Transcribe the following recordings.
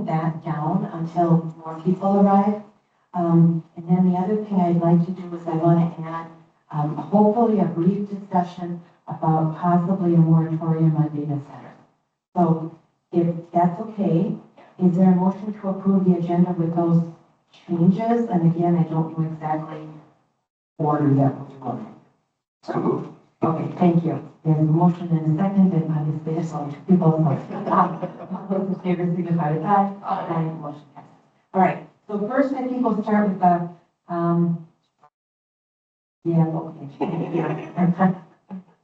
hold that down until more people arrive. And then the other thing I'd like to do is I want to add, hopefully a brief discussion about possibly a moratorium on data centers. So if that's okay, is there a motion to approve the agenda with those changes? And again, I don't know exactly order that we're doing. So, okay, thank you. There's a motion and a second, and obviously there's only two people. All those in favor signify with aye. Aye. Motion passes. All right. So first, I think we'll start with the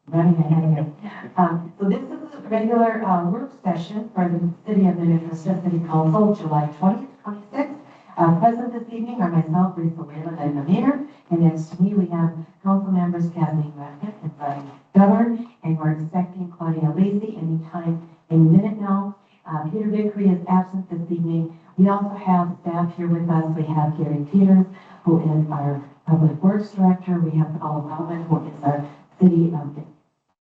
running ahead here. So this is a regular work session for the City of Minnetrista City Council, July 20th, 26th. Present this evening are myself, Lisa Whalen, and the mayor. And next to me, we have council members Kathleen Rackett and Buddy Govern. And we're expecting Claudia Lacey anytime, any minute now. Peter Vickery is absent this evening. We also have staff here with us. We have Gary Peters, who is our Public Works Director. We have Paula Bowman, who is our City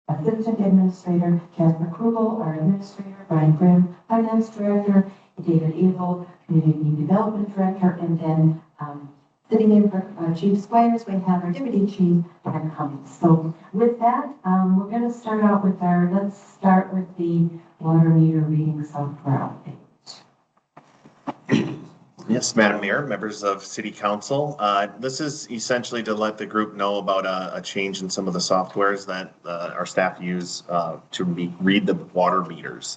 Assistant Administrator, Jasper Krugel, our Administrator, Brian Grimm, Finance Director, David Abel, Community Development Director, and then sitting in for Chief Squires, we have our Deputy Chief, Don Cummings. So with that, we're going to start out with let's start with the water meter reading software update. Yes, Madam Mayor, members of City Council. This is essentially to let the group know about a change in some of the softwares that our staff use to read the water meters.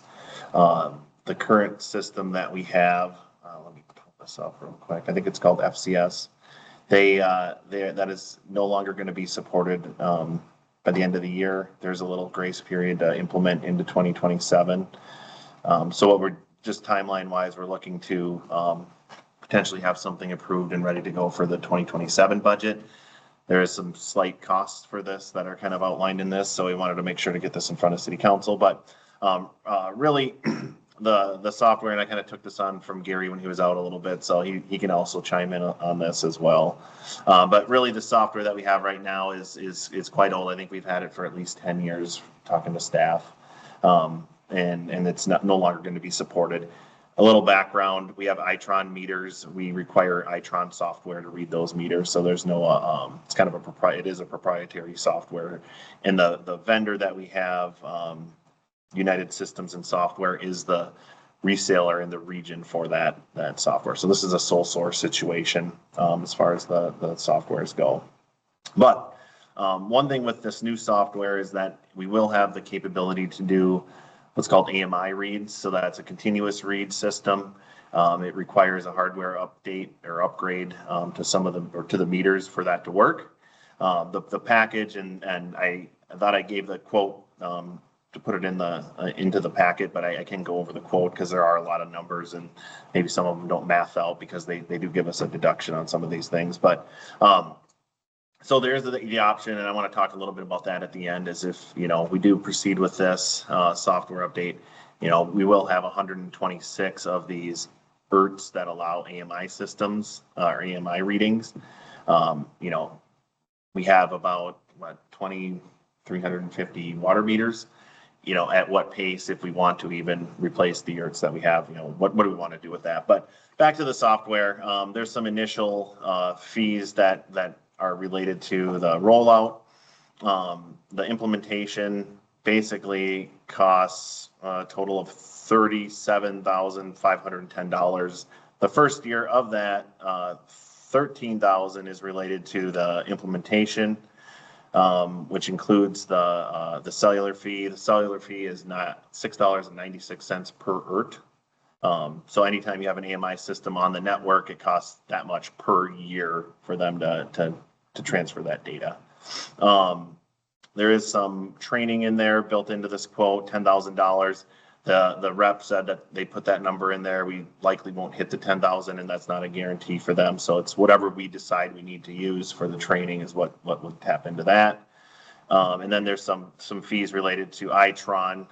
The current system that we have, let me pull this up real quick. I think it's called FCS. That is no longer going to be supported by the end of the year. There's a little grace period to implement into 2027. So what we're just timeline-wise, we're looking to potentially have something approved and ready to go for the 2027 budget. There is some slight costs for this that are kind of outlined in this, so we wanted to make sure to get this in front of City Council. But really, the software, and I kind of took this on from Gary when he was out a little bit, so he can also chime in on this as well. But really, the software that we have right now is quite old. I think we've had it for at least 10 years, talking to staff, and it's no longer going to be supported. A little background, we have Itron meters. We require Itron software to read those meters. So there's no, it's kind of it is a proprietary software. And the vendor that we have, United Systems and Software, is the reseller in the region for that software. So this is a sole source situation as far as the softwares go. But one thing with this new software is that we will have the capability to do what's called AMI reads. So that's a continuous read system. It requires a hardware update or upgrade to some of the meters for that to work. The package, and I thought I gave the quote to put it into the packet, but I can go over the quote because there are a lot of numbers and maybe some of them don't math out because they do give us a deduction on some of these things. But so there's the option, and I want to talk a little bit about that at the end, as if, we do proceed with this software update, we will have 126 of these ERTs that allow AMI systems or AMI readings. We have about 2,350 water meters. At what pace, if we want to even replace the ERTs that we have, what do we want to do with that? But back to the software, there's some initial fees that are related to the rollout. The implementation basically costs a total of $37,510. The first year of that, $13,000 is related to the implementation, which includes the cellular fee. The cellular fee is not $6.96 per ERT. So anytime you have an AMI system on the network, it costs that much per year for them to transfer that data. There is some training in there built into this quote, $10,000. The rep said that they put that number in there. We likely won't hit the 10,000, and that's not a guarantee for them. So it's whatever we decide we need to use for the training is what would tap into that. And then there's some fees related to Itron,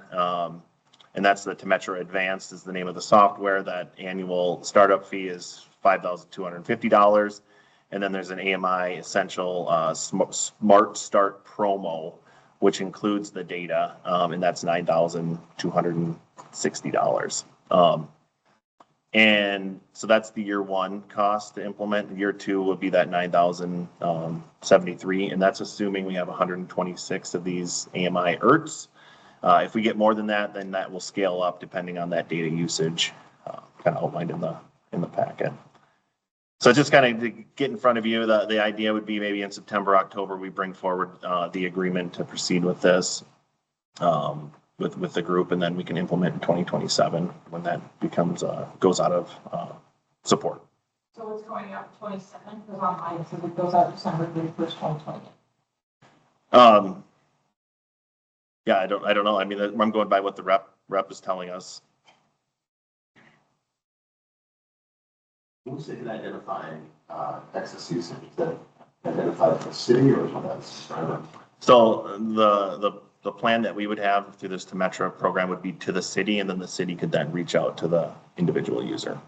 and that's the Temetra Advanced is the name of the software. That annual startup fee is $5,250. And then there's an AMI Essential Smart Start promo, which includes the data, and that's $9,260. And so that's the year one cost to implement. Year two would be that 9,073, and that's assuming we have 126 of these AMI ERTs. If we get more than that, then that will scale up depending on that data usage, kind of outlined in the packet. So just kind of to get in front of you, the idea would be maybe in September, October, we bring forward the agreement to proceed with this with the group, and then we can implement in 2027 when that becomes goes out of support. So it's going out 27, because on mine it says it goes out December 31st, 2020. Yeah, I don't know. I mean, I'm going by what the rep is telling us. Once they can identify excess usage, is that identified for the city or is that subscriber? So the plan that we would have through this Temetra program would be to the city, and then the city could then reach out to the individual user.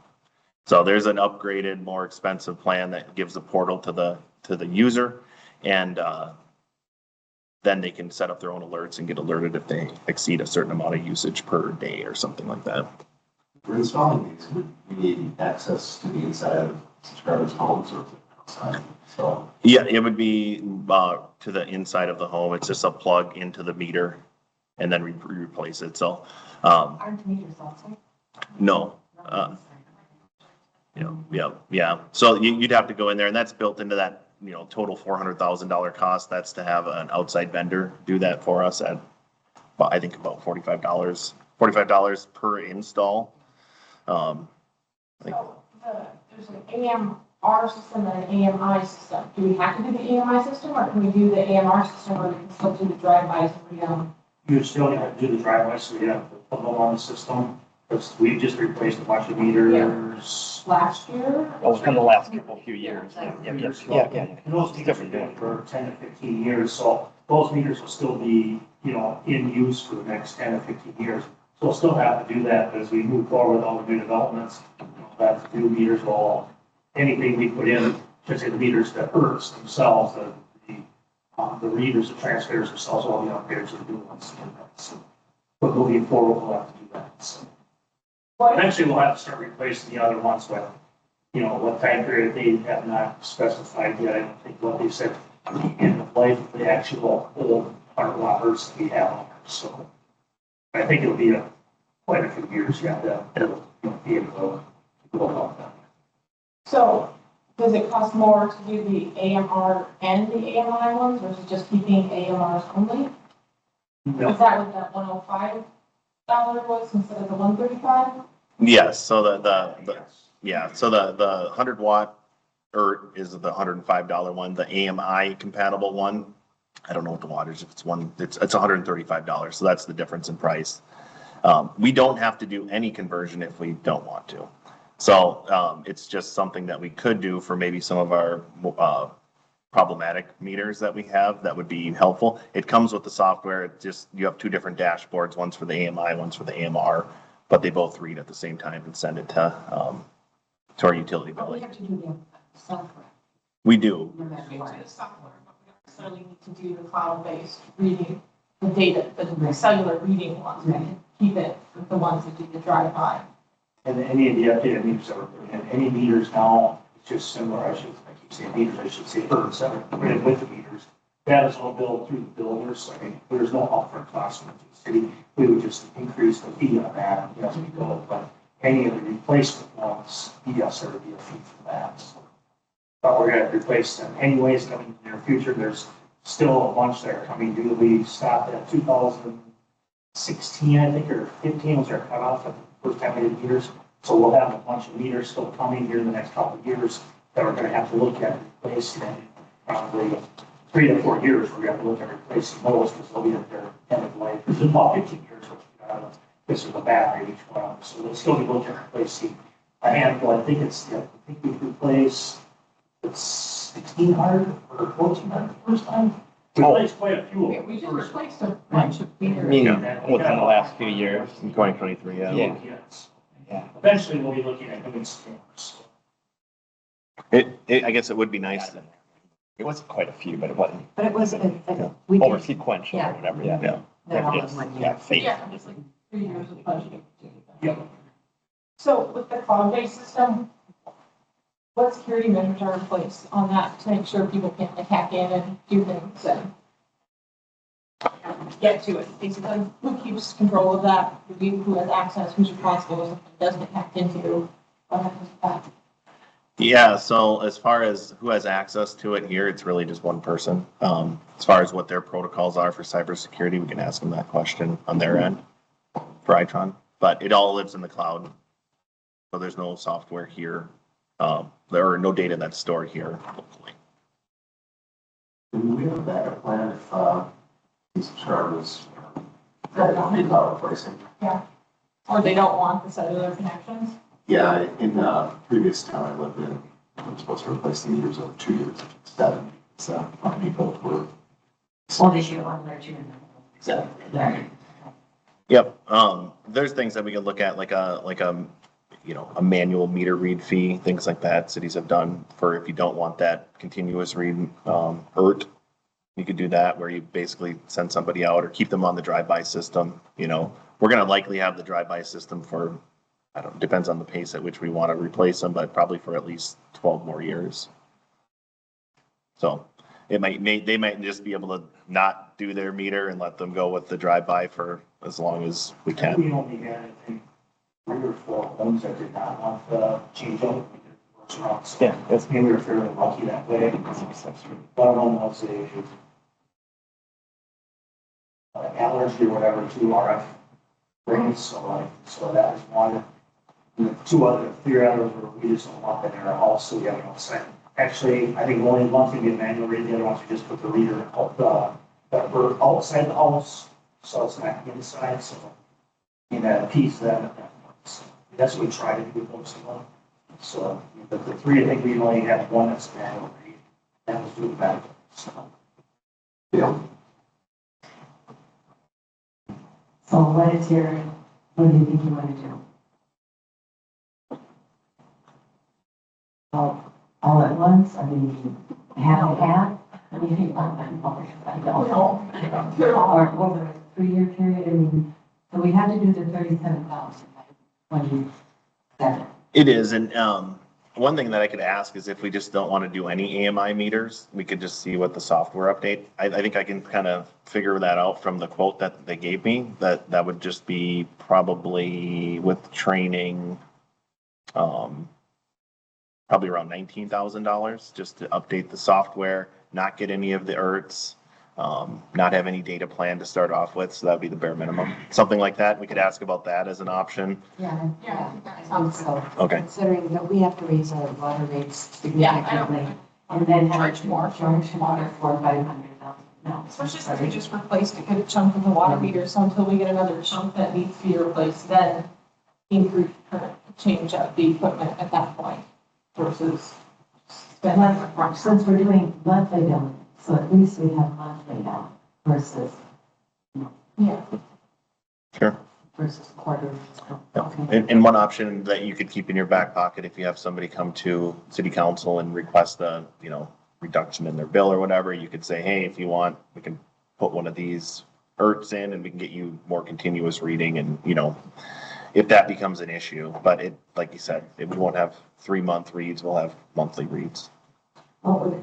So there's an upgraded, more expensive plan that gives a portal to the user, and then they can set up their own alerts and get alerted if they exceed a certain amount of usage per day or something like that. For installing these, would we need access to the inside of subscribers' homes or outside? So Yeah, it would be to the inside of the home. It's just a plug into the meter and then replace it. So, Aren't meters outside? no. Yeah. So you'd have to go in there, and that's built into that, total $400,000 cost. That's to have an outside vendor do that for us at, I think about $45 per install. So there's an AMR system and an AMI system. Do we have to do the AMI system, or can we do the AMR system, or we can still do the drive-bys and read? You still have to do the drive-by, so you have to put them on the system. We just replaced a bunch of meters. Last year? Oh, it's been the last few years. Yeah. And those meters have been for 10 to 15 years, so those meters will still be, in use for the next 10 to 15 years. So we'll still have to do that as we move forward with all the new developments. That new meters will, anything we put in, just say the meters, the ERTs themselves, the readers, the transmitters themselves, all the upgrades are new ones. But moving forward, we'll have to do that. So eventually, we'll have to start replacing the other ones with, what time period they have not specified yet. I don't think what they said in the life of the actual old 100-watt ERTs that we have on there. So I think it'll be quite a few years yet to be able to go about that. So does it cost more to do the AMR and the AMI ones, versus just keeping AMRs only? No. Is that what that $105 was instead of the $135? Yes. So the 100-watt ERT is the $105 one. The AMI compatible one, I don't know what the wattage, if it's $135. So that's the difference in price. We don't have to do any conversion if we don't want to. So it's just something that we could do for maybe some of our problematic meters that we have that would be helpful. It comes with the software. It just, you have two different dashboards, one's for the AMI, one's for the AMR, but they both read at the same time and send it to our utility But we billing. have to do the software. We do. No matter We what. do the software, but we don't necessarily need to do the cloud-based reading, the data, the cellular reading ones. We can keep it with the ones that do the drive-by. And any of the updated meters that we're putting in, any meters now, it's just similar, I keep saying meters, I should say ERTs that are put in with the meters. That is all billed through the builders, so I mean, there's no upfront cost to the city. We would just increase the fee on that as we go, but any of the replacement ones, yes, there would be a fee for that. So, but we're gonna replace them anyways coming in the near future. There's still a bunch that are coming due. We stopped at 2016, I think, or 15 was our cutoff at the first time we did meters. So we'll have a bunch of meters still coming here in the next couple of years that we're gonna have to look at replacing, and probably 3 to 4 years, we're gonna look at replacing those because they'll be at their end of life. There's about 15 years, which we got out of this is the battery each one. So we'll still be looking at replacing a handful. I think we've replaced 1,600 or 1,400 the first time. We replaced quite a few of them. We just replaced a bunch of meters. Within the last few years. In 2023, yeah. Yes. Yeah. Eventually, we'll be looking at doing scanners. I guess it would be nice. It wasn't quite a few, but it wasn't But it was, we over did, sequential or whatever. Yeah. Yeah. not all in Yes. one Yeah. year. Phase. Yeah, it's like 3 years of budgeting. Yep. So with the cloud-based system, what security measures are in place on that to make sure people can't like hack in and do things and get to it? Basically, who keeps control of that? Who has access? Who's responsible if something does get hacked into? What happens with that? Yeah, so as far as who has access to it here, it's really just one person. As far as what their protocols are for cybersecurity, we can ask them that question on their end for Itron, but it all lives in the cloud. So there's no software here. There are no data that's stored here locally. Do we have a backup plan if, these subscribers, that don't need power replacing? Or they don't want the cellular connections? Yeah, in the previous town I lived in, I was supposed to replace the meters over 2 years, 7, so company both were. Well, they should one or two. Exactly. Right. Yep, there's things that we can look at, like a, a manual meter read fee, things like that. Cities have done for if you don't want that continuous read, ERT. You could do that where you basically send somebody out or keep them on the drive-by system. We're gonna likely have the drive-by system for, I don't, depends on the pace at which we want to replace them, but probably for at least 12 more years. So they might just be able to not do their meter and let them go with the drive-by for as long as we can. We only had, I think, 3 or 4 homes that did not want the change over. We did work around. So, Yeah, that's I mean, we were fairly lucky that way. One of them was a allergy or whatever to RF rings, so that was one. And the 3 others were, we just don't want that in our house, so we have it outside. Actually, I think only one thing did manual read, the other ones we just put the reader out, we're outside the house, so it's not inside, so you had a piece of that. That's what we try to do with most of them. So, but the 3, I think we only have one that's manual read. That was doing that. So, Yeah. So what do you think you want to do? All at once? I mean, half and half? I mean, I don't know. Or over a 3-year period, I mean, so we have to do the 37,000 by 27. It is, and one thing that I could ask is if we just don't want to do any AMI meters, we could just see what the software update. I think I can kind of figure that out from the quote that they gave me, that would just be probably with training, probably around $19,000 just to update the software, not get any of the ERTs, not have any data plan to start off with, so that'd be the bare minimum. Something like that, we could ask about that as an option. Yeah, Yeah, I think so. Okay. Considering that we have to raise our water rates Yeah, I significantly. don't. And then Charge more. Charge more for 500,000. No. Especially since we just replaced a good chunk of the water meter, so until we get another chunk that needs to be replaced, then increase, change out the equipment at that point versus spend less upfront. Since we're doing monthly billing, so at least we have monthly now versus Yeah. Sure. versus quarterly. Okay. And one option that you could keep in your back pocket if you have somebody come to city council and request a, reduction in their bill or whatever, you could say, hey, if you want, we can put one of these ERTs in and we can get you more continuous reading and, if that becomes an issue. But it, like you said, we won't have 3-month reads, we'll have monthly reads.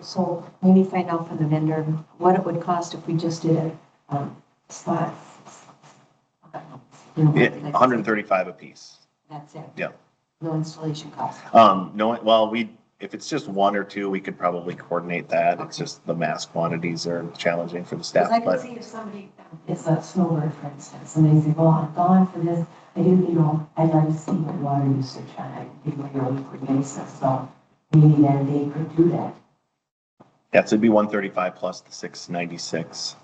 So maybe find out from the vendor what it would cost if we just did it, Spots. Yeah, 135 a piece. that's it. Yeah. No installation cost. No, well, if it's just 1 or 2, we could probably coordinate that. It's just the mass quantities are challenging for the staff, Because I can but see if somebody, it's a snowbird, for instance, and they say, well, I'm gone for this, I do, I'd like to see my water usage on a weekly basis, so maybe then they could do that. yeah, so it'd be 135 plus the 696.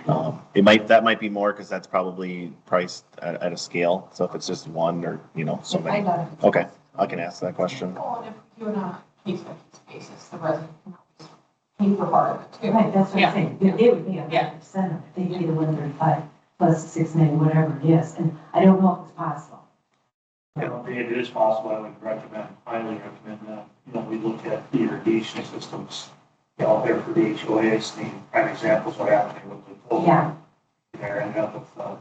That might be more because that's probably priced at a scale. So if it's just 1 or, so many. Okay, I can ask that question. Well, and if we do it on a case-by-case basis, the resident can always pay for part of it too. Right, that's what Yeah. I'm saying, it would be 100% of it, they pay the 135 plus the 690, whatever it is, and I don't know if it's possible. I don't think it is possible. I would highly recommend that, we look at the irrigation systems out there for the HOAs. The prime example is what happened with the pool. Yeah. They ended up with a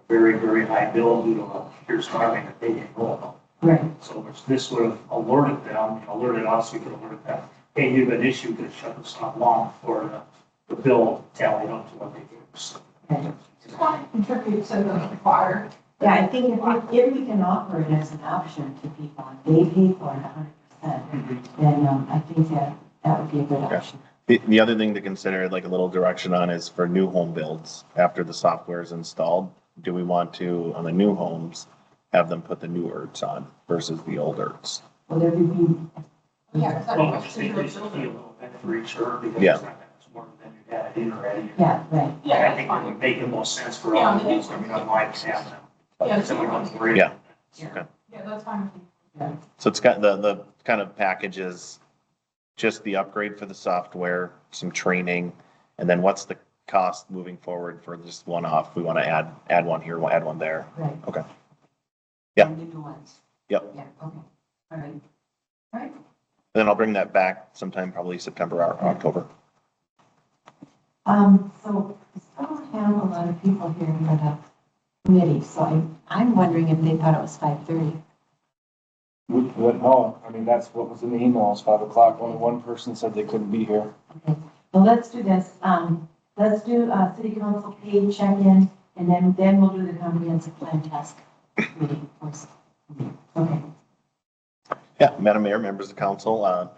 very, very high bill due to a pure starving that they didn't know about. Right, So which this would have alerted them, alerted us, we could alert them, hey, you have an issue, could shut this off long for the bill tallied up to what they do. So, right. Just want to contribute to the water. Yeah, I think if we can offer it as an option to people, and they pay for it 100%, then I think that would be a good Yeah. option. The other thing to consider, like a little direction on, is for new home builds, after the software is installed, do we want to, on the new homes, have them put the new ERTs on versus the old ERTs? Will there be, Yeah, because Well, I that's just think they should feel a little bit for each herb because Yeah. it's not that much more than you had in already. yeah, right. I Yeah, think that's it fine. would make the most sense for Yeah, all on of the us, I mean, I'd like to have them. Yeah, Then we don't worry. Yeah. Yeah, that's fine. So it's got the kind of package is just the upgrade for the software, some training, and then what's the cost moving forward for just one off? We want to add one here, we'll add one there. Right. Okay. Yeah. And new ones. Yep. Yeah, okay. All right. All right. Then I'll bring that back sometime, probably September or October. So we still have a lot of people here for the committee, so I'm wondering if they thought it was 5:30. We wouldn't know. I mean, that's what was in the emails, 5 o'clock. Only one person said they couldn't be here. Okay, well, let's do this. Let's do city council paid check-in, and then we'll do the comprehensive plan task meeting first. Okay, Yeah, Madam Mayor, members of council,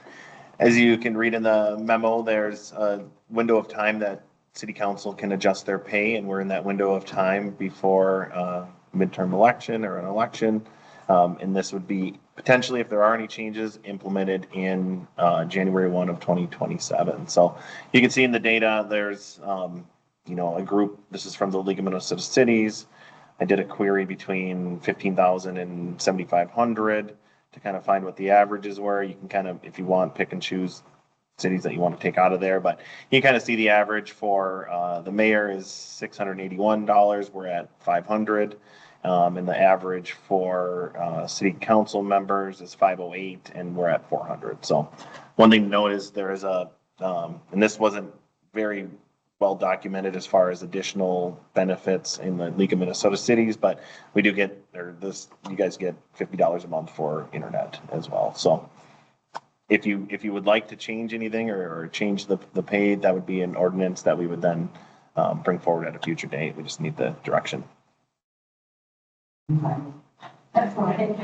as you can read in the memo, there's a window of time that city council can adjust their pay, and we're in that window of time before midterm election or an election. And this would be potentially, if there are any changes, implemented in January 1 of 2027. So you can see in the data, there's, a group, this is from the League of Minnesota Cities. I did a query between 15,000 and 7,500 to kind of find what the averages were. You can kind of, if you want, pick and choose cities that you want to take out of there, but you can kind of see the average for the mayor is $681. We're at 500. And the average for city council members is 508, and we're at 400. So one thing to note is there is and this wasn't very well documented as far as additional benefits in the League of Minnesota Cities, but we do get, you guys get $50 a month for internet as well. So if you would like to change anything or change the pay, that would be an ordinance that we would then bring forward at a future date. We just need the direction. that's right.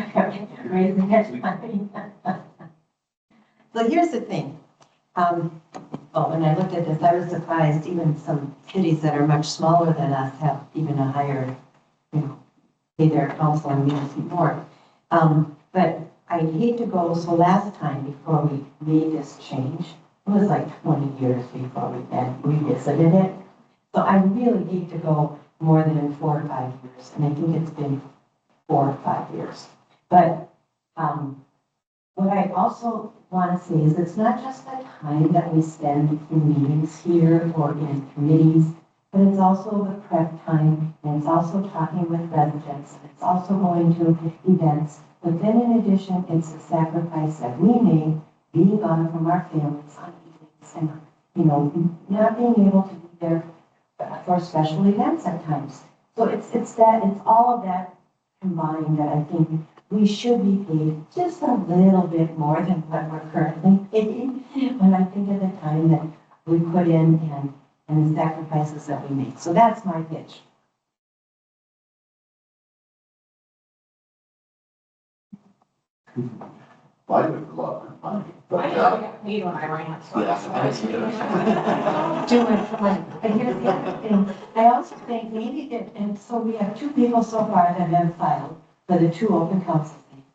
Raise the hand. So here's the thing. When I looked at this, I was surprised even some cities that are much smaller than us have even a higher, pay their council and municipal more. But I hate to go, so last time before we made this change, it was like 20 years before we had revisited it. So I really hate to go more than 4 or 5 years, and I think it's been 4 or 5 years. But what I also want to say is it's not just the time that we spend in meetings here or in committees, but it's also the prep time, and it's also talking with residents, and it's also going to events. But then in addition, it's a sacrifice that we make, being gone from our families on evenings and, not being able to be there for special events at times. So it's all of that combined that I think we should be paid just a little bit more than what we're currently paid. When I think of the time that we put in and the sacrifices that we make. So that's my pitch. Well, I would love the money, I but, know I got paid when I ran, so. Yeah. Do it for money. But here's the other thing. I also think maybe that, and so we have 2 people so far that have filed for the 2 open council seats.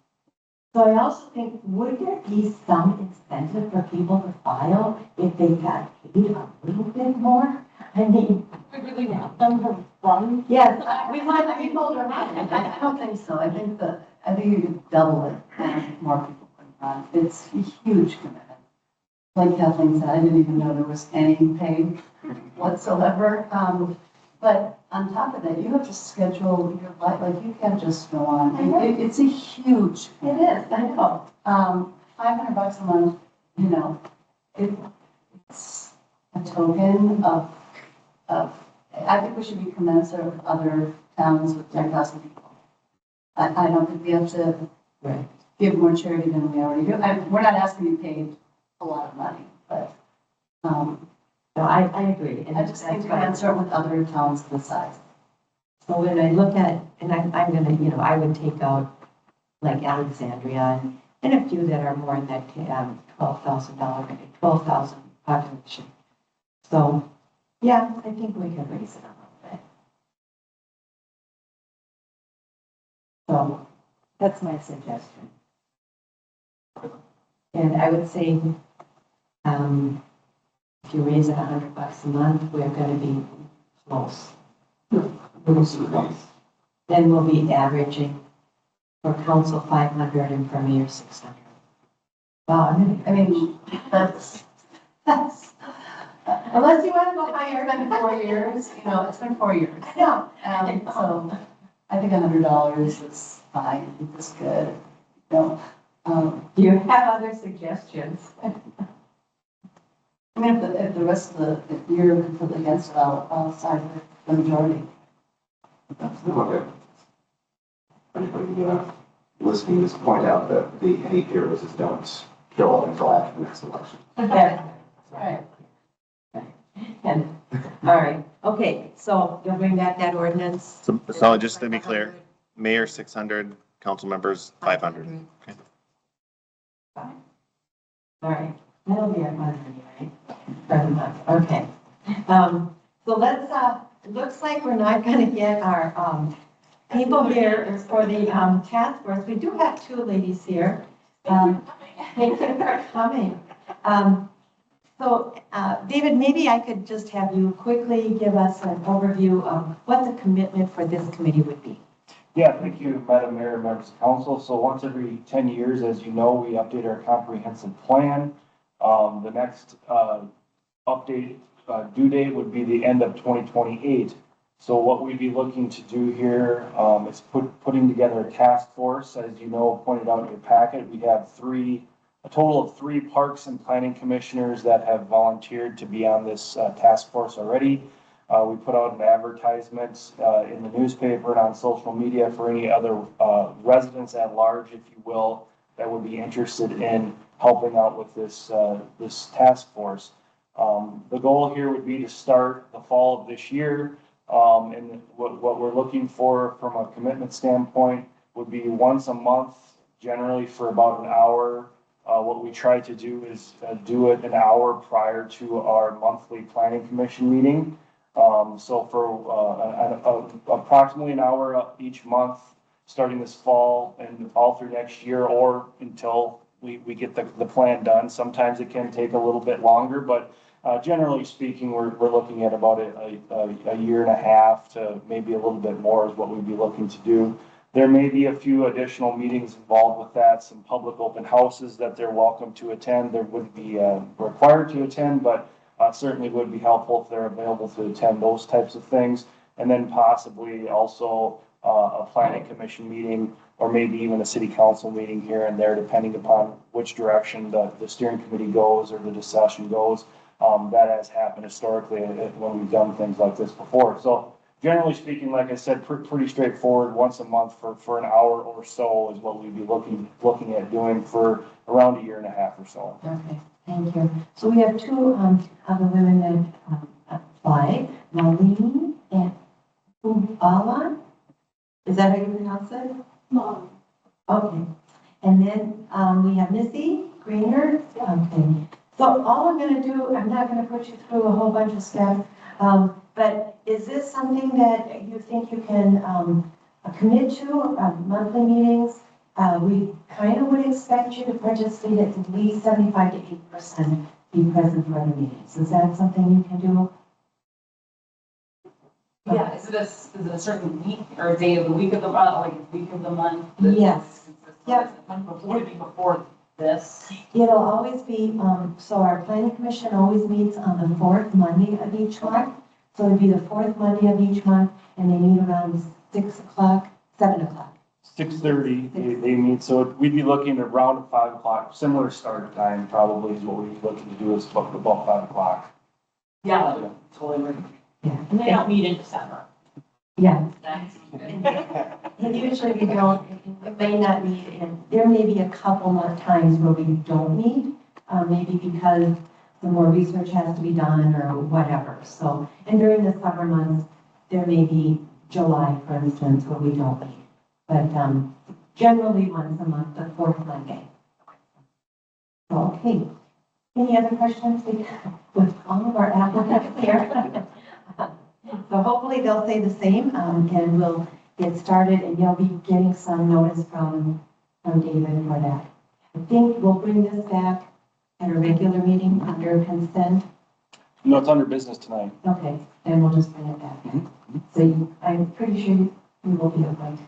So I also think, would there be some incentive for people to file if they got paid a little bit more? I mean, We really want them to run. yes, we want people to run. I don't think so. I think you could double it, and more people would run. It's a huge commitment. Like Kathleen said, I didn't even know there was any pay whatsoever. But on top of that, you have to schedule your life, like you can't just go on. It's a huge. It is, I know. $500 a month, it's a token of, I think we should be commensurate with other towns with 10,000 people. I don't think we have to Right. give more charity than we already do. We're not asking you to pay a lot of money, but, No, I agree. And I just think that's to why- answer with other towns this size. So when I look at, and I'm gonna, I would take out like Alexandria and a few that are more in that $12,000 range, 12,000 population. So, yeah, I think we can raise it a little bit. So, that's my suggestion. And I would say, if you raise it $100 a month, we're gonna be close. We'll be close. Then we'll be averaging for council 500 and for mayor 600. Wow, I mean, that's, unless you want to go it's higher. been 4 years, it's been 4 years. I know. So I think $100 is fine, it's good, Do you have other suggestions? I mean, if the rest of if you're completely against it, I'll side with the majority. Okay. Anybody, listening, just point out that any peer raises don't show up until after the next election. Yeah. Right. And, all right, okay, so you'll bring back that ordinance? So just to be clear, mayor 600, council members 500. Okay. Fine. All right, that'll be a month, right? For the month, okay. So let's, it looks like we're not gonna get our, people here for the, task force. We do have two ladies here. Thank you for coming. So, David, maybe I could just have you quickly give us an overview of what the commitment for this committee would be. Yeah, thank you, Madam Mayor, members of council. So once every 10 years, as you know, we update our comprehensive plan. The next update due date would be the end of 2028. So what we'd be looking to do here is putting together a task force. As you know, pointed out in your packet, we have a total of 3 parks and planning commissioners that have volunteered to be on this task force already. We put out an advertisement in the newspaper and on social media for any other residents at large, if you will, that would be interested in helping out with this task force. The goal here would be to start the fall of this year. And what we're looking for from a commitment standpoint would be once a month, generally for about an hour. What we try to do is do it an hour prior to our monthly planning commission meeting. So for approximately an hour each month, starting this fall and all through next year, or until we get the plan done. Sometimes it can take a little bit longer, but generally speaking, we're looking at about a year and a half to maybe a little bit more is what we'd be looking to do. There may be a few additional meetings involved with that, some public open houses that they're welcome to attend. They wouldn't be required to attend, but certainly would be helpful if they're available to attend those types of things. And then possibly also a planning commission meeting, or maybe even a city council meeting here and there, depending upon which direction the steering committee goes or the discussion goes. That has happened historically when we've done things like this before. So generally speaking, like I said, pretty straightforward. Once a month for an hour or so is what we'd be looking at doing for around a year and a half or so. Okay, thank you. So we have two other women that applied, Marlene and Ubala. Is that how you pronounce it? No. Okay. And then we have Missy Greener. Okay. So all I'm going to do, I'm not going to put you through a whole bunch of stuff, but is this something that you think you can commit to, monthly meetings? We kind of would expect you to participate at least 75 to 80%, be present for the meetings. Is that something you can do? Yeah, is it a certain week or day of the week of the month, like week of the month? Yes. Yep. Would it be before this? It'll always be, so our planning commission always meets on the 4th Monday of each month. So it'd be the 4th Monday of each month, and they meet around 6 o'clock, 7 o'clock. 6:30, they meet, so we'd be looking at around 5 o'clock, similar start time probably is what we'd be looking to do is about 5 o'clock. Yeah, totally. Yeah. And they don't meet in December. Yeah. That's. And usually we don't, it may not need, and there may be a couple more times where we don't need, maybe because some more research has to be done or whatever. So, and during the summer months, there may be July, for instance, where we don't meet. But generally once a month, the fourth Monday. Okay. Any other questions with all of our applicants here? So hopefully they'll say the same, and we'll get started, and you'll be getting some notice from David for that. I think we'll bring this back at a regular meeting under consent. No, it's under business tonight. Okay, then we'll just bring it back. So I'm pretty sure you will be appointed.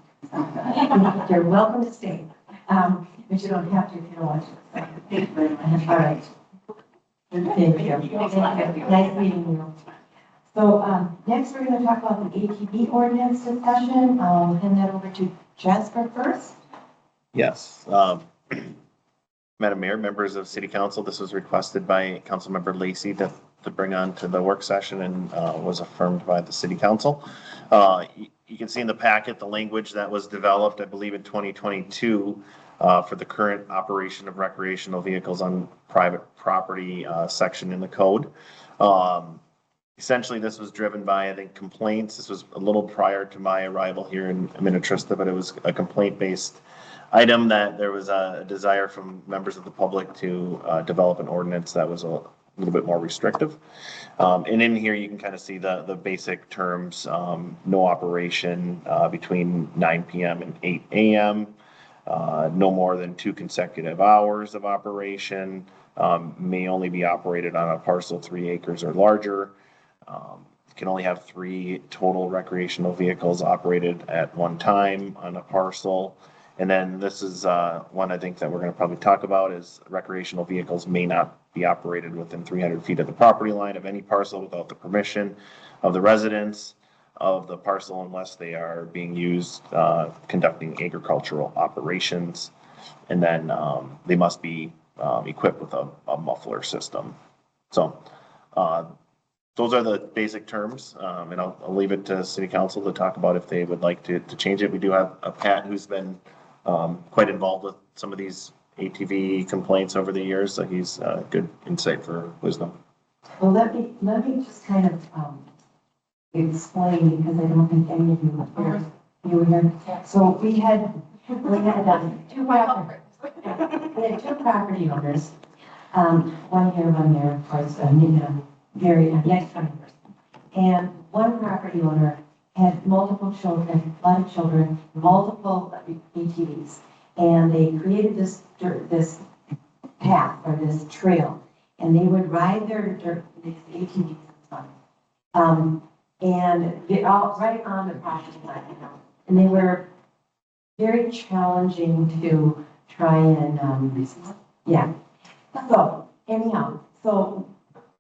You're welcome to stay, but you don't have to if you don't want to. So, thank you very much. All right. Thank you. Nice meeting you. So next, we're going to talk about the ATV ordinance discussion. I'll hand that over to Jasper first. Yes. Madam Mayor, members of City Council, this was requested by Councilmember Lacey to bring on to the work session and was affirmed by the City Council. You can see in the packet the language that was developed, I believe, in 2022 for the current operation of recreational vehicles on private property section in the code. Essentially, this was driven by, I think, complaints. This was a little prior to my arrival here in Minnetrista, but it was a complaint-based item that there was a desire from members of the public to develop an ordinance that was a little bit more restrictive. And in here, you can kind of see the basic terms, no operation between 9 p.m. and 8 a.m., no more than 2 consecutive hours of operation, may only be operated on a parcel 3 acres or larger. Can only have 3 total recreational vehicles operated at one time on a parcel. And then this is one I think that we're going to probably talk about is recreational vehicles may not be operated within 300 feet of the property line of any parcel without the permission of the residents of the parcel unless they are being used conducting agricultural operations. And then they must be equipped with a muffler system. So those are the basic terms, and I'll leave it to City Council to talk about if they would like to change it. We do have a Pat who's been quite involved with some of these ATV complaints over the years, so he's good insight for wisdom. Well, let me just kind of explain because I don't think any of you were here. You were here. So we had 2 property. We had 2 property owners, one here, one there, of course, very next person. And one property owner had multiple children, a lot of children, multiple ATVs, and they created this path or this trail, and they would ride these ATVs and get out right on the property line, and they were very challenging to try and So anyhow, so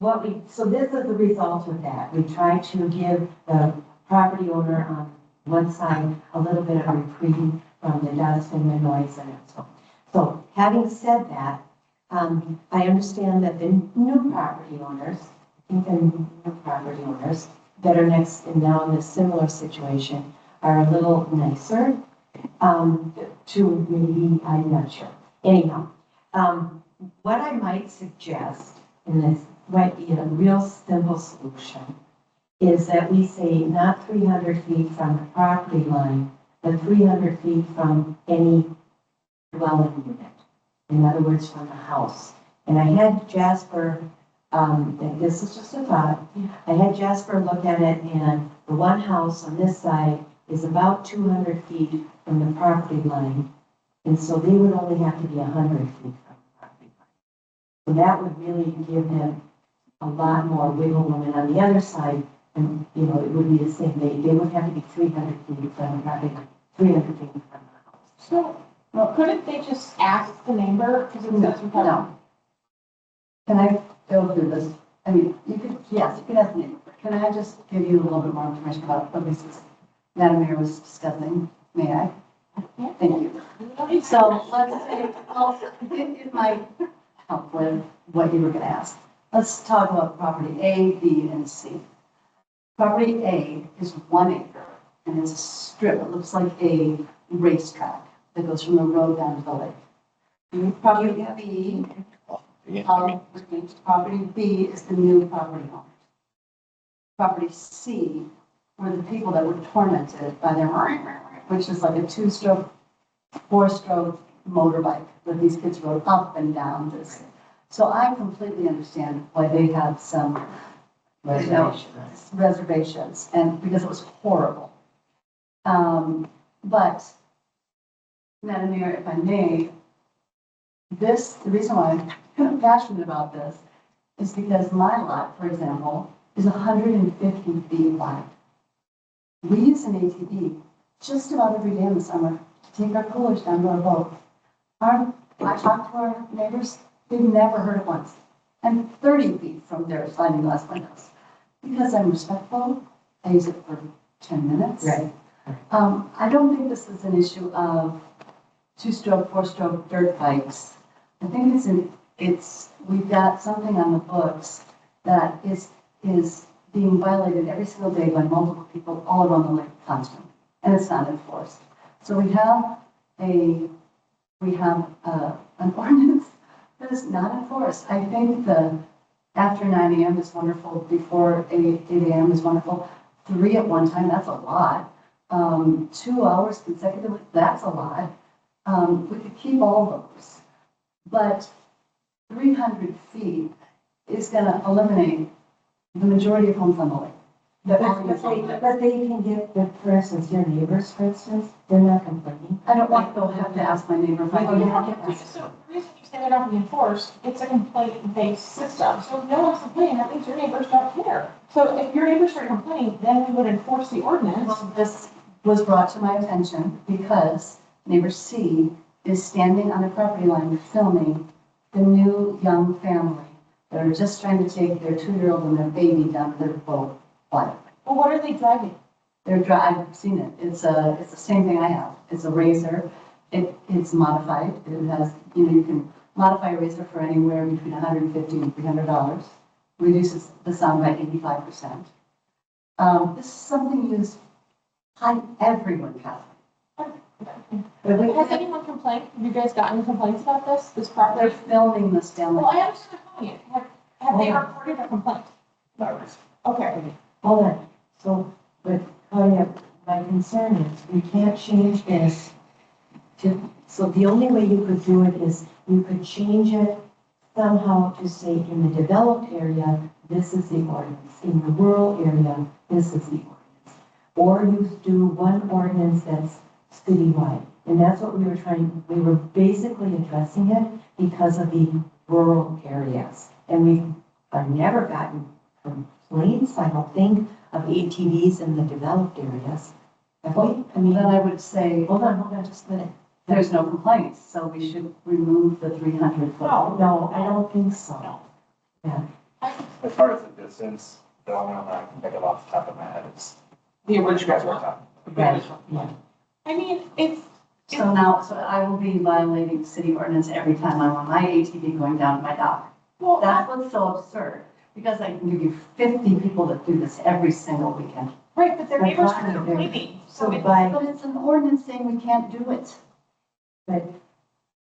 this is the result of that. We try to give the property owner on one side a little bit of reprieve from the dust and the noise and so. So having said that, I understand that the new property owners, that are next and now in a similar situation are a little nicer to maybe, I'm not sure. Anyhow, what I might suggest, and this might be a real simple solution, is that we say not 300 feet from the property line, but 300 feet from any dwelling unit. In other words, from the house. And I had Jasper, and this is just a thought, I had Jasper look at it, and the one house on this side is about 200 feet from the property line. And so they would only have to be 100 feet from the property line. So that would really give them a lot more wiggle room. And on the other side, and it would be the same. They would have to be 300 feet from the property line, 300 feet from the house. So, couldn't they just ask the neighbor? No. Can I go through this? I mean, you could ask the neighbor. Can I just give you a little bit more information about what Madam Mayor was discussing? May I? Thank you. So let's say, it might help with what you were going to ask. Let's talk about property A, B, and C. Property A is 1 acre, and it's a strip, it looks like a racetrack that goes from the road down to the lake. Property B, Yeah, I mean, property B is the new property owner. Property C were the people that were tormented by their, which is like a 2-stroke, 4-stroke motorbike that these kids rode up and down this. So I completely understand why they have some reservations, and because it was horrible. But, Madam Mayor, if I may, the reason why I'm kind of passionate about this is because my lot, for example, is 150 feet wide. We use an ATV just about every day in the summer to take our coolers down to our boat. I talked to our neighbors, they've never heard it once. I'm 30 feet from their sliding glass windows. Because I'm respectful, I use it for 10 minutes. Right. I don't think this is an issue of 2-stroke, 4-stroke dirt bikes. I think we've got something on the books that is being violated every single day by multiple people all around the lake constantly, and it's not enforced. So we have an ordinance that is not enforced. I think after 9 a.m. is wonderful, before 8 a.m. is wonderful. 3 at one time, that's a lot. 2 hours consecutively, that's a lot. We could keep all those. But 300 feet is going to eliminate the majority of homes on the lake. But they can get, for instance, your neighbors, for instance, they're not complaining. I don't want to go have to ask my neighbor if I Oh, can. yeah. So the reason you say they're not being enforced, it's a complaint-based system. So if no one's complaining, that means your neighbors don't care. So if your neighbors start complaining, then we would enforce the ordinance. Well, this was brought to my attention because neighbor C is standing on the property line filming the new young family that are just trying to take their 2-year-old and their baby down to their boat. Quietly. Well, what are they driving? I've seen it. It's the same thing I have. It's a razor. It's modified. It has, you can modify a razor for anywhere between $150 and $300. Reduces the sound by 85%. This is something used by everyone, Catherine. Has anyone complained? Have you guys gotten complaints about this They're property? filming this down Well, the. I understand the point. Have they reported a complaint? not really. Okay. Hold on, so, but, my concern is, we can't change this so the only way you could do it is, you could change it somehow to say, in the developed area, this is the ordinance, in the rural area, this is the ordinance. Or you do one ordinance that's citywide, and that's what we were basically addressing it because of the rural areas. And we've never gotten complaints, I don't think, of ATVs in the developed areas. Have we? I mean, Then I would say, hold on just a minute. there's no complaints, so we should remove the 300 foot. No, I don't think so. No. Yeah. As far as the distance, the only one I can think of off the top of my head is The what you guys original were one. talking. Right, yeah. I mean, it's, So I will be violating city ordinance every time I'm on my ATV going down to my dock. well, That's what's so absurd, because I can give you 50 people that do this every single weekend. right, but their But neighbors why- are complaining. So it's- But it's an ordinance saying we can't do it. But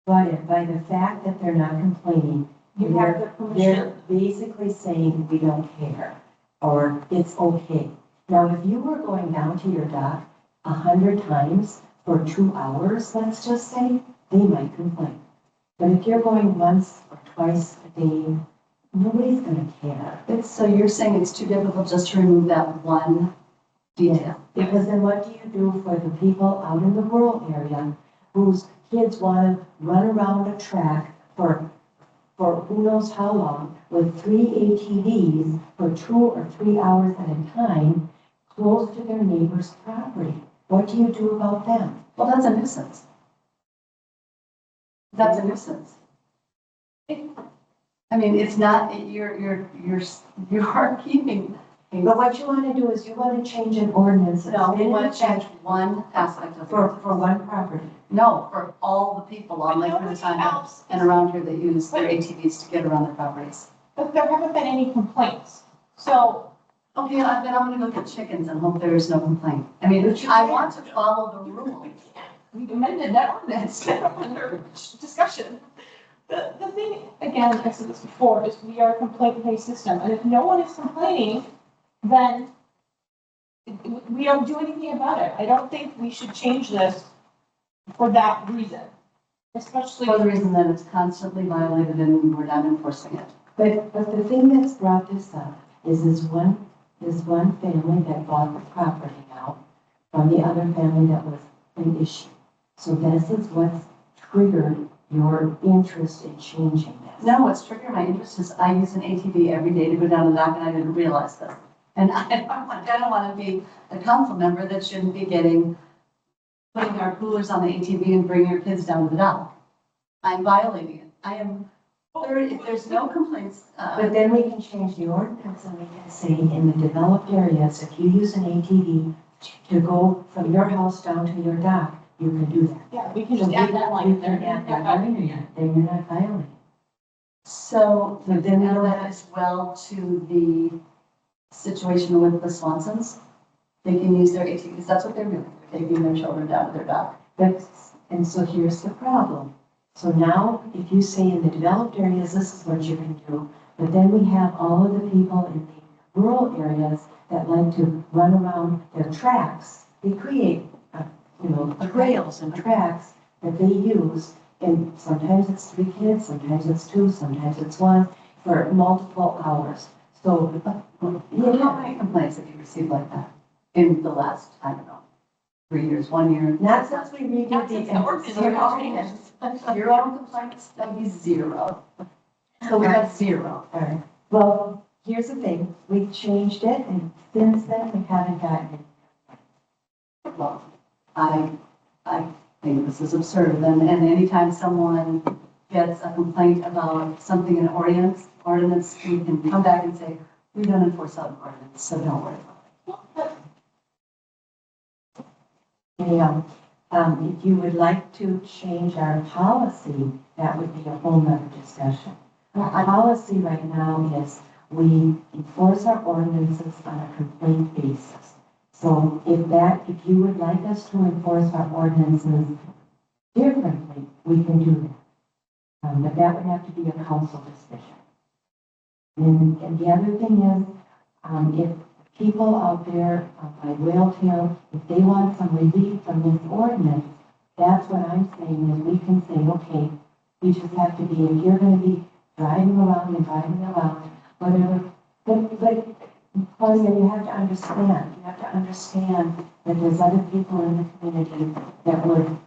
by the fact that they're not complaining, You have the they're permission. basically saying we don't care, or it's okay. Now, if you were going down to your dock 100 times for 2 hours, let's just say, they might complain. But if you're going once or twice a day, nobody's gonna care. So you're saying it's too difficult just to remove that one detail? Because then what do you do for the people out in the rural area whose kids want to run around a track for who knows how long with 3 ATVs for 2 or 3 hours at a time close to their neighbor's property? What do you do about them? Well, that's a nuisance. That's a nuisance. I mean, it's not, you're keeping. But what you want to do is you want to change an ordinance. No, we want to change one aspect of For it. one property. No, for all the people on Lake Nobody Minnetonka else and is- around here that use their ATVs to get around their properties. But there haven't been any complaints. So Okay, then I'm gonna go get chickens and hope there is no complaint. I mean, I want to follow the rules. We amended that ordinance under discussion. The thing, again, I said this before, is we are a complaint-based system, and if no one is complaining, then we don't do anything about it. I don't think we should change this for that reason, especially. For the reason that it's constantly violated and we're not enforcing it. But the thing that's brought this up is this one family that bought the property now from the other family that was an issue. So this is what's triggered your interest in changing this. No, what's triggered my interest is I use an ATV every day to go down the dock and I didn't realize this. And I don't want to be a council member that shouldn't be putting our coolers on the ATV and bringing your kids down to the dock. I'm violating it. If there's no complaints, But then we can change the ordinance and we can say in the developed areas, if you use an ATV to go from your house down to your dock, you can do that. Yeah, we can just add that line in there. You can add that line in there, then you're not violating. so So then we add don't that have, as well to the situation with the Swansons. They can use their ATVs, that's what they're doing, they're taking their children down to their dock. and so here's the problem. So now, if you say in the developed areas, this is what you can do, but then we have all of the people in the rural areas that like to run around their tracks. They create, trails and tracks that they use, and sometimes it's 3 kids, sometimes it's 2, sometimes it's 1, for multiple hours. So, How many complaints have you received like that in the last, I don't know, 3 years, 1 year? not since we redid Not since the ordinance was changed. Your own complaints, that'd be 0. So we got 0. All right. Well, here's the thing, we changed it, and since then, we haven't gotten it. Well, I think this is absurd, and anytime someone gets a complaint about something in ordinance, we can come back and say, we don't enforce that ordinance, so don't worry about it. Anyhow, if you would like to change our policy, that would be a whole nother discussion. Our policy right now is we enforce our ordinances on a complaint basis. So if you would like us to enforce our ordinances differently, we can do that. But that would have to be a council decision. And the other thing is, if people out there by Whale Tail, if they want some relief from this ordinance, that's what I'm saying, is we can say, okay, you just have to be, if you're gonna be driving around, whatever, but Claudia, you have to understand that there's other people in the community that would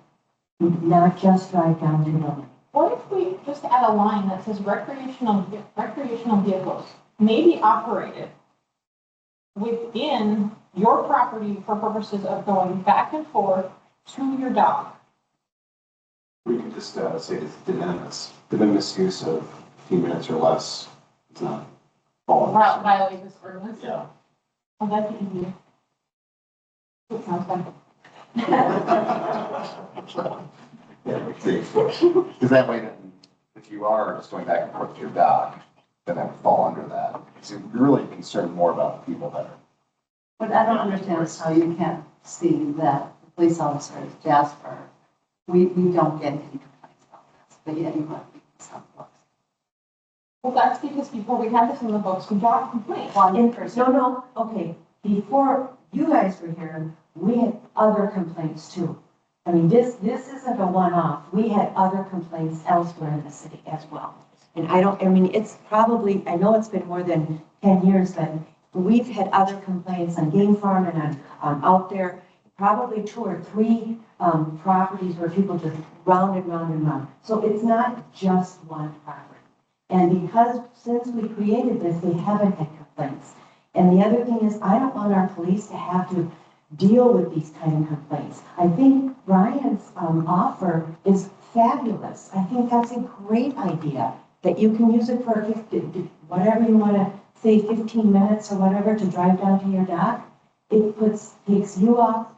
not just drive down to the lake. What if we just add a line that says recreational vehicles may be operated within your property for purposes of going back and forth to your dock? We could just say it's de minimis use of 15 minutes or less. It's not. Violate this ordinance? Yeah. Oh, that's easy. That sounds fun. Yeah, because that way, then, if you are just going back and forth to your dock, then that would fall under that. So you're really concerned more about the people that are. What I don't understand is how you can't see that the police officers, Jasper, we don't get any complaints about this, but yet you want to be some books. Well, that's because before we had this in the books, we got complaints. One person. No, okay, before you guys were here, we had other complaints too. I mean, this isn't a one-off. We had other complaints elsewhere in the city as well. And I know it's been more than 10 years, but we've had other complaints on Game Farm and on out there, probably 2 or 3 properties where people just round and round and round. So it's not just one property. And because since we created this, we haven't had complaints. And the other thing is, I don't want our police to have to deal with these kind of complaints. I think Brian's offer is fabulous. I think that's a great idea, that you can use it for whatever you want to say, 15 minutes or whatever to drive down to your dock. It takes you off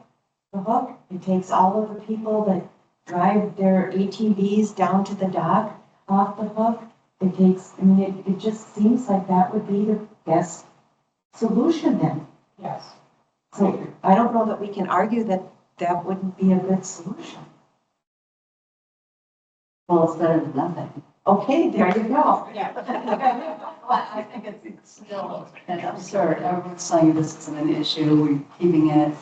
the hook. It takes all of the people that drive their ATVs down to the dock off the hook. It just seems like that would be the best solution then. Yes. So I don't know that we can argue that that wouldn't be a good solution. Well, it's better than nothing. Okay, there you go. Yeah. But I think it's still absurd. Everyone's telling you this isn't an issue. We're keeping it.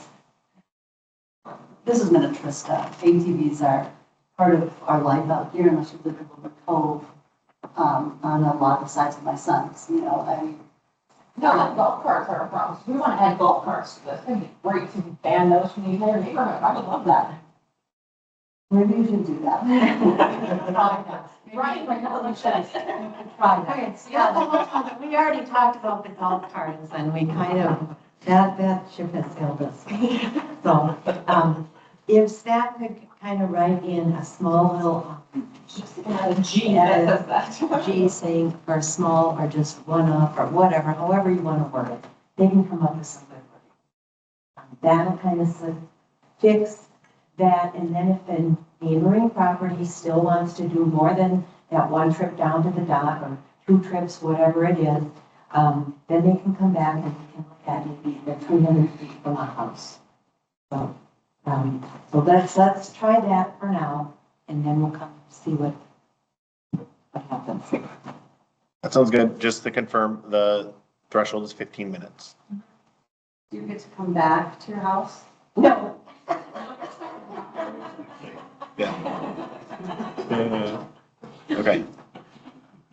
This is Minnetrista. ATVs are part of our life out here unless you live in Little Cove, on a lot of sides of my sons, you know, No, like golf carts are a problem. We want to add golf carts to this. It'd be great to ban those from the entire neighborhood. I would love that. maybe you should do that. Right, right now, let's try Okay, yeah, we already talked about the golf carts and we kind of, that ship has sailed us. So, if staff could kind of write in a small little, G that says that. G saying, or small, or just one up, or whatever, however you want to word it, they can come up with some good wording. That'll kind of fix that, and then if the neighboring property still wants to do more than that one trip down to the dock, or 2 trips, whatever it is, then they can come back and we can look at maybe they're 300 feet from our house. So, let's try that for now, and then we'll come see what happens. That sounds good. Just to confirm, the threshold is 15 minutes. Do you get to come back to your house? No. Yeah. Okay.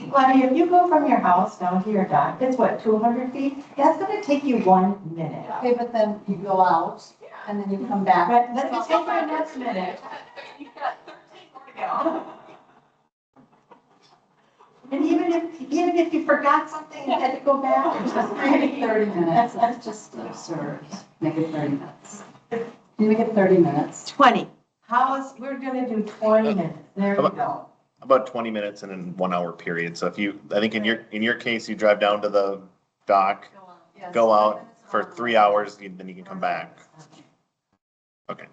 Well, I mean, if you go from your house down to your dock, it's what, 200 feet? That's gonna take you 1 minute. Okay, but then you go out and then you come back. But let's take our next minute. You've got 13 more to go. And even if you forgot something and had to go back, it's just Make it 30 minutes. That's just absurd. Make it 30 minutes. You make it 30 minutes. 20. We're gonna do 20 minutes. There you go. About 20 minutes in a 1 hour period. So if you, I think in your case, you drive down to the dock, Yes. go out for 3 hours, then you can come back. Okay.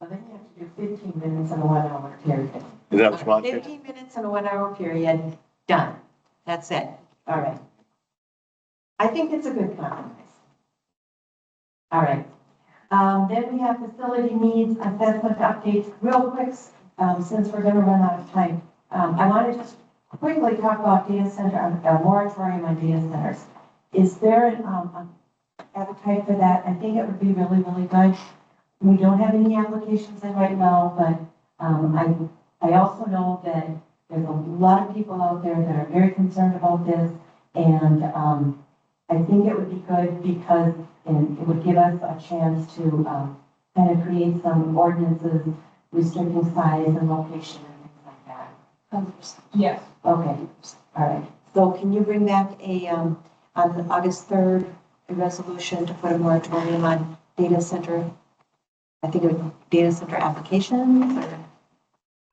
Well, then you have to do 15 minutes in a 1 hour period. Is that what you want? 15 minutes in a 1 hour period, done. That's it. All right. I think it's a good compromise. All right. Then we have facility needs assessment updates. Real quick, since we're gonna run out of time, I want to just quickly talk about data center, moratorium on data centers. Is there an appetite for that? I think it would be really, really good. We don't have any applications in right now, but I also know that there's a lot of people out there that are very concerned about this, and I think it would be good because it would give us a chance to kind of create some ordinances restricting size and location and things like that. 100%. Yes. Okay, all right. So can you bring back on August 3rd, a resolution to put a moratorium on data center? I think it would data center applications or,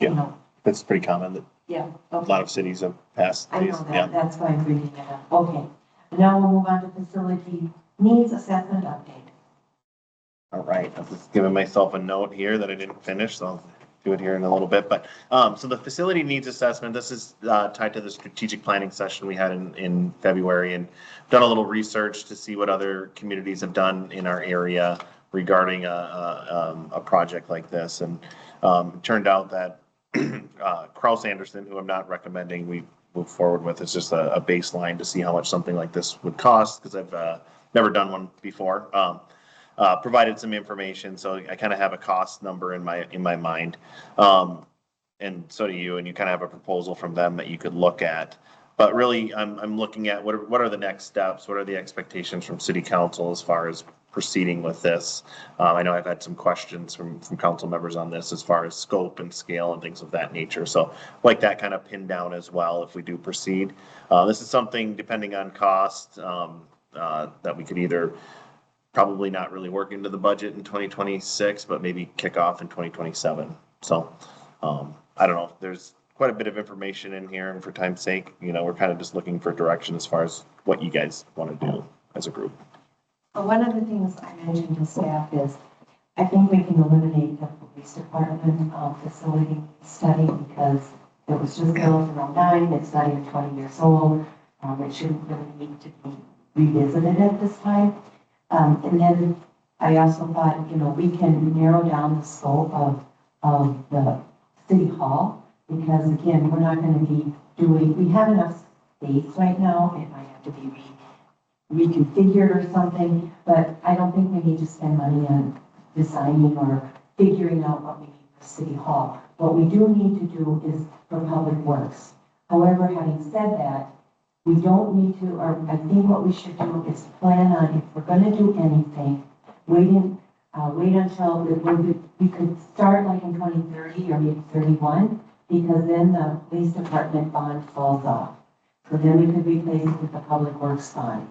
you Yeah. know, That's pretty common that yeah. a Okay. lot of cities have passed I these. know Yeah. that, that's why I'm bringing it up. Okay. Now we'll move on to facility needs assessment update. All right, I'm just giving myself a note here that I didn't finish, so I'll do it here in a little bit. But, so the facility needs assessment, this is tied to the strategic planning session we had in February, and done a little research to see what other communities have done in our area regarding a project like this. And it turned out that Kraus Anderson, who I'm not recommending we move forward with, is just a baseline to see how much something like this would cost, because I've never done one before. Provided some information, so I kind of have a cost number in my mind, and so do you. And you kind of have a proposal from them that you could look at. But really, I'm looking at what are the next steps? What are the expectations from City Council as far as proceeding with this? I know I've had some questions from council members on this as far as scope and scale and things of that nature. So like that kind of pinned down as well if we do proceed. This is something depending on cost that we could either probably not really work into the budget in 2026, but maybe kick off in 2027. So I don't know. There's quite a bit of information in here, and for time's sake, we're kind of just looking for direction as far as what you guys want to do as a group. Well, one of the things I mentioned to staff is I think we can eliminate the police department facility study because it was just built in '09. It's not even 20 years old. It shouldn't really need to be revisit it at this time. And then I also thought, we can narrow down the scope of the city hall, because again, we're not gonna be we have enough space right now, it might have to be reconfigured or something, but I don't think we need to spend money on designing or figuring out what we need for city hall. What we do need to do is for public works. However, having said that, we don't need to, or I think what we should do is plan on, if we're gonna do anything, wait until, we could start like in 2030 or maybe 31, because then the police department bond falls off. So then we could replace it with the public works bond.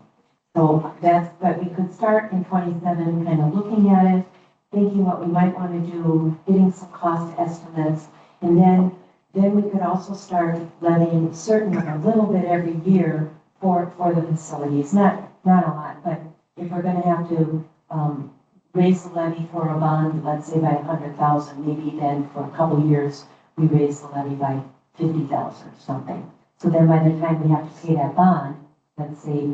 So but we could start in 27, kind of looking at it, thinking what we might want to do, getting some cost estimates, and then we could also start levying a little bit every year for the facilities. Not a lot, but if we're going to have to raise the levy for a bond, let's say by 100,000, maybe then for a couple of years we raise the levy by 50,000 or something. So then by the time we have to pay that bond, let's say,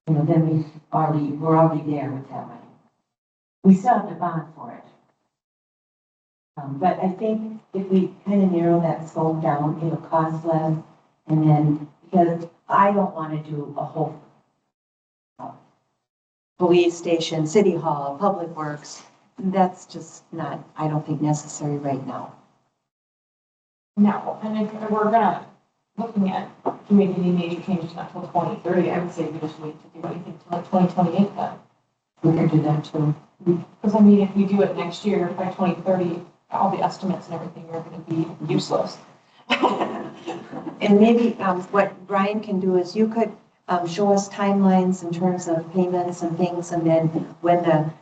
then we're already there with that money. We still have to bond for it. But I think if we kind of narrow that scope down, it'll cost less. And then, because I don't want to do a whole Police station, city hall, public works, that's just not, I don't think necessary right now. No, and if we're looking at making any major changes until 2030, I would say we just wait to do anything until like 2028 then. We could do that too. Because I mean, if we do it next year, by 2030, all the estimates and everything are going to be useless. And maybe what Brian can do is you could show us timelines in terms of payments and things, and then when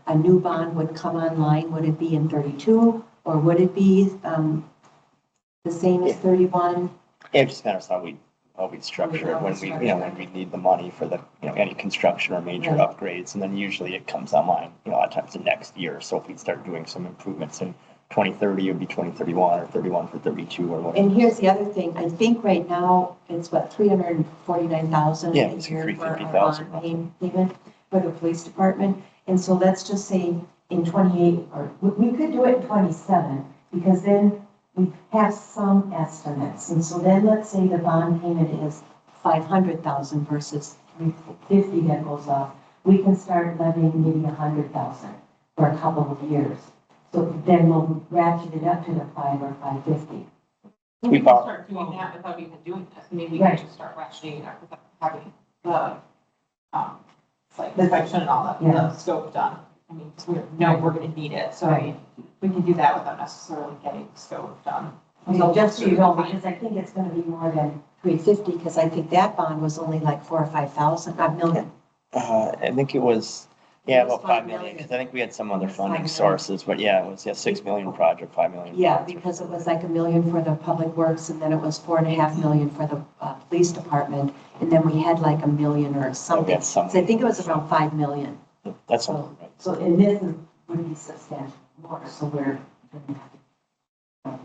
a new bond would come online, would it be in 32 or would it be the same as 31? Yeah, just kind of how we'd structure it when when we need the money for the, any construction or major Right. upgrades. And then usually it comes online, a lot of times the next year. So if we start doing some improvements in 2030, it would be 2031 or 31 for 32 or whatever. And here's the other thing, I think right now it's what, 349,000 Yeah, a it's year for our 350,000 bond payment for the police department. And so let's just say in 28, or we could do it in 27, because then we have some estimates. And so then let's say the bond payment is 500,000 versus 350 that goes off. We can start levying maybe 100,000 for a couple of years. So then we'll ratchet it up to the 5 or 550. We can start doing that without even doing this. I mean, we can Right. just start ratcheting it up without having the, like, inspection and all that, the scope done. I mean, 'cause we're going to need it, so I mean, we can do that without necessarily getting the scope done. Okay, just so you know, because I think it's gonna be more than, 350, because I think that bond was only like 4 or 5,000, a million. I think it was, It was about 5 million, because I think we had some other It was funding 5 million. sources, but yeah, it was, 6 million project, 5 million. Yeah, project. because it was like $1 million for the public works, and then it was $4.5 million for the police department, and then we had like $1 million or something. had some- So I think it was around 5 million. That's something, right? so in this would be substantial more, so we're,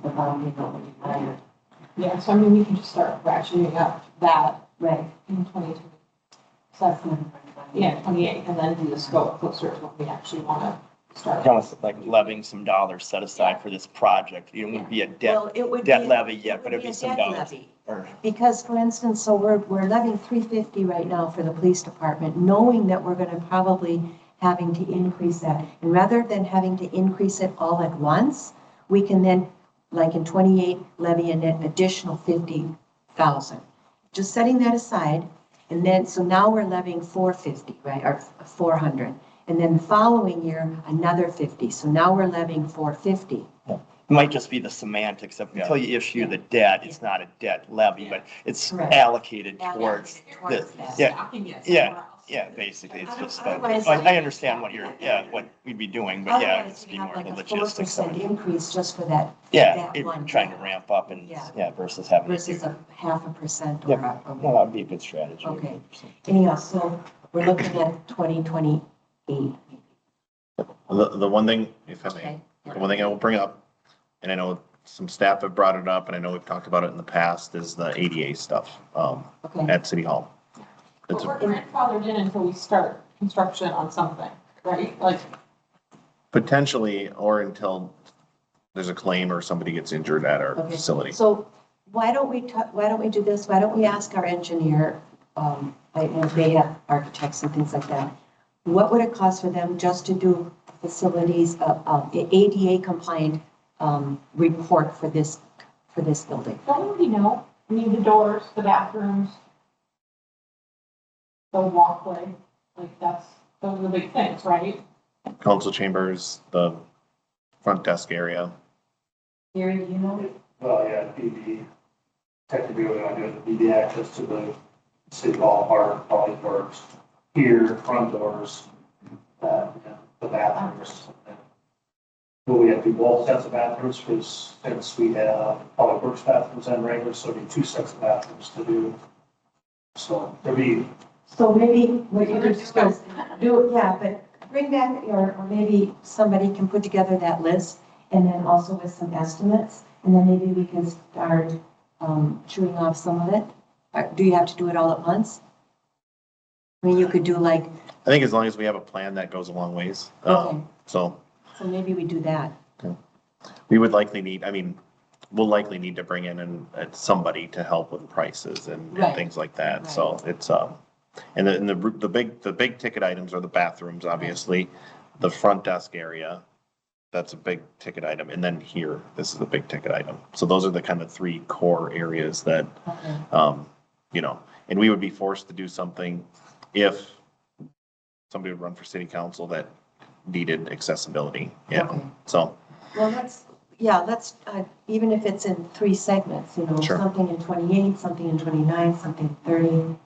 the bond payment would be higher. Yeah, so I mean, we can just start ratcheting up that Right. in 2027, yeah, 28, and then do the scope closer to what we actually want to start. Almost like levying some dollars set aside for this project. It wouldn't be a Well, it would debt be- levy it yet, would but it'd be a some debt dollars. levy. Or, Because, for instance, so we're levying 350 right now for the police department, knowing that we're going to probably having to increase that. And rather than having to increase it all at once, we can then, like in 28, levy an additional 50,000. Just setting that aside, and then, so now we're levying 450, right, or 400. And then the following year, another 50. So now we're levying 450. it might just be the semantics of, until you issue the debt, it's not a debt levy, but it's Correct. allocated towards Towards the, that. yeah, Stocking it yeah. somewhere else. Yeah, basically, it's just, Otherwise- I understand what what we'd be doing, but yeah, Otherwise, it's you be have more like the a logistics of 4% it. increase just for that. Yeah, that one trying to debt. ramp up and, Yeah. versus having. to Versus do- a 0.5% or Yep. a. Well, that'd be a good strategy. Okay. Anyhow, so we're looking at 2028. The one thing, if I may, Okay. the one thing I will bring up, and I know some staff have brought it up, and I know we've talked about it in the past, is the ADA stuff, Okay. at City Hall. But It's we're grandfathered in until we start construction on something, right? Like, potentially, or until there's a claim or somebody gets injured at our Okay. facility. So why don't we do this? Why don't we ask our engineer, I know they have architects and things like that. What would it cost for them just to do facilities, ADA compliant, report for this building? don't we know? I mean, the doors, the bathrooms, the walkway, like those are the big things, right? Council chambers, the front desk area. Gary, do you know? Well, yeah, BB, technically, what I do is BB access to the city hall, park, public works, here, front doors, yeah, the bathrooms. But we have to do both sets of bathrooms, because since we have public works bathrooms and regular, so it'd be 2 sets of bathrooms to do. So there'd be, So maybe what you could just do, yeah, but bring back, or maybe somebody can put together that list, and then also with some estimates, and then maybe we can start chewing off some of it. Do you have to do it all at once? I mean, you could do like, I think as long as we have a plan that goes a long ways. Okay. So so maybe we do that. we would likely need, I mean, we'll likely need to bring in somebody to help with prices and Right. things like that. So it's, and the big ticket items are the bathrooms, obviously, the front desk area. That's a big ticket item. And then here, this is a big ticket item. So those are the kind of 3 core areas that, Okay. you know, and we would be forced to do something if somebody would run for city council that needed accessibility. Yeah. Okay. So, Well, let's, even if it's in 3 segments, you know, Sure. something in 28, something in 29, something in 30.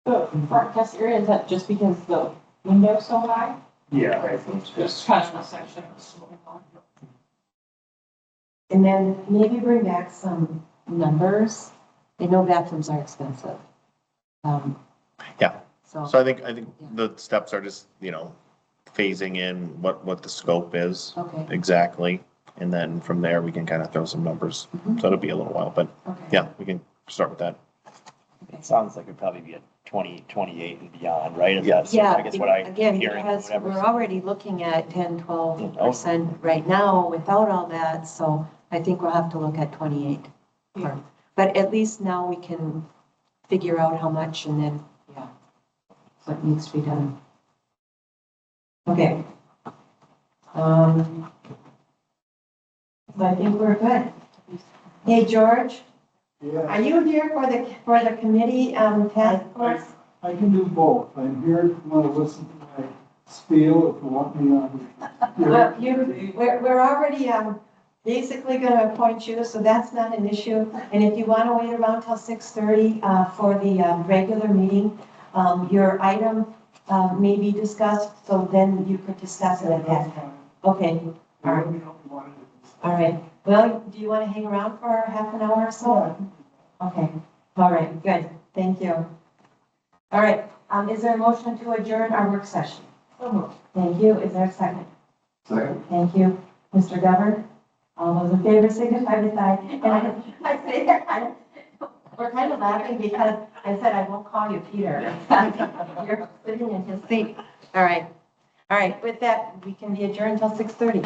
The front desk area, is that just because the window's so high? yeah, right, it's Just casual section. And then maybe bring back some numbers. I know bathrooms are expensive. Yeah. So, so I think the steps are just, you know, phasing in what the scope is okay, exactly. And then from there, we can kind of throw some numbers. Mhm. So it'll be a little while, but okay. yeah, we can start with that. Sounds like it'd probably be a 2028 and beyond, right? If Yeah. that's, Yeah, I guess what I'm again, hearing, because whatever. we're already looking at 10, 12% right now without all that, so I think we'll have to look at 28. Yeah. But at least now we can figure out how much and then, yeah, what needs to be done. Okay. So I think we're good. Hey, George, are you here for the committee, task force? I can do both. I'm here if you want to listen to my spiel, if you want me on. Well, we're already, basically gonna appoint you, so that's not an issue. And if you wanna wait around till 6:30, for the, regular meeting, your item, may be discussed, so then you could discuss it at that time. Okay, all right, all right. Well, do you wanna hang around for half an hour or so? Okay, all right, good, thank you. All right, is there a motion to adjourn our work session? Thank you, is there a second? Second. Thank you. Mr. Governor? All those in favor signify by aye. And I say that, we're kind of laughing because I said I won't call you Peter. You're sitting in his seat. All right. All right, with that, we can be adjourned until 6:30.